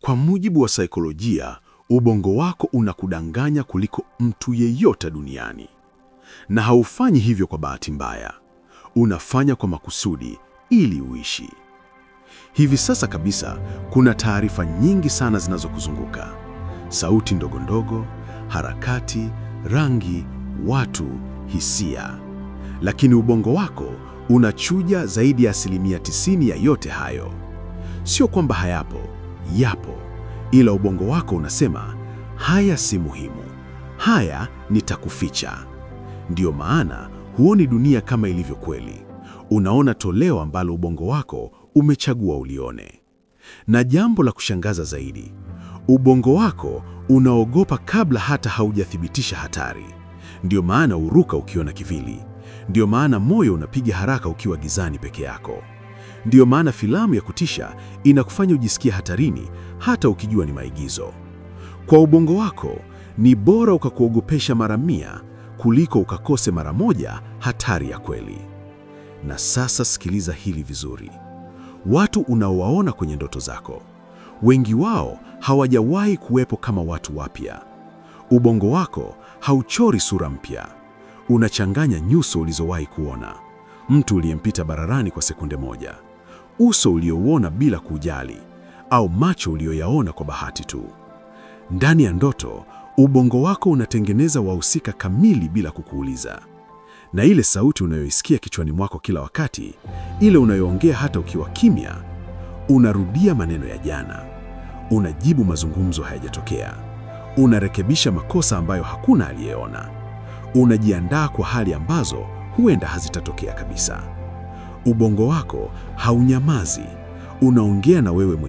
Kwa mujibu wa saikolojia, ubongo wako unakudanganya kuliko mtu yeyote duniani. Na haufanyi hivyo kwa bahati mbaya. Unafanya kwa makusudi ili uishi. Hivi sasa kabisa, kuna taarifa nyingi sana zinazokuzunguka. Sauti ndogo ndogo, harakati, rangi, watu, hisia. Lakini ubongo wako unachuja zaidi ya 90% ya yote hayo. Sio kwamba hayapo, yapo. Ila ubongo wako unasema, haya si muhimu. Haya nitakuficha. Ndiyo maana huoni dunia kama ilivyo kweli. Unaona toleo ambalo ubongo wako umechagua ulione. Na jambo la kushangaza zaidi, ubongo wako unaogopa kabla hata haujathibitisha hatari. Ndiyo maana uruka ukiona kivili. Ndiyo maana moyo unapiga haraka ukiwa gizani peke yako. Ndiyo maana filamu ya kutisha inakufanya ujisikie hatarini hata ukijua ni maigizo. Kwa ubongo wako, ni bora ukakuogopesha mara 100 kuliko ukakose mara 1 hatari ya kweli. Na sasa sikiliza hili vizuri. Watu unaowaona kwenye ndoto zako, wengi wao hawajawahi kuwepo kama watu wapya. Ubongo wako hauchori sura mpya. Unachanganya nyuso ulizowahi kuona. Mtu uliyempita barabarani kwa sekunde moja. Uso uliouona bila kujali. Au macho uliyoyaona kwa bahati tu. Ndani ya ndoto, ubongo wako unatengeneza wahusika kamili bila kukuuliza. Na ile sauti unayoisikia kichwani mwako kila wakati, ile unayoongea hata ukiwa kimya, unarudia maneno ya jana. Unajibu mazungumzo hayajatokea. Unarekebisha makosa ambayo hakuna aliyeona. Unajiandaa kwa hali ambazo huenda hazitatokea kabisa. Ubongo wako haunyamazi. Unaongea na wewe mwenyewe.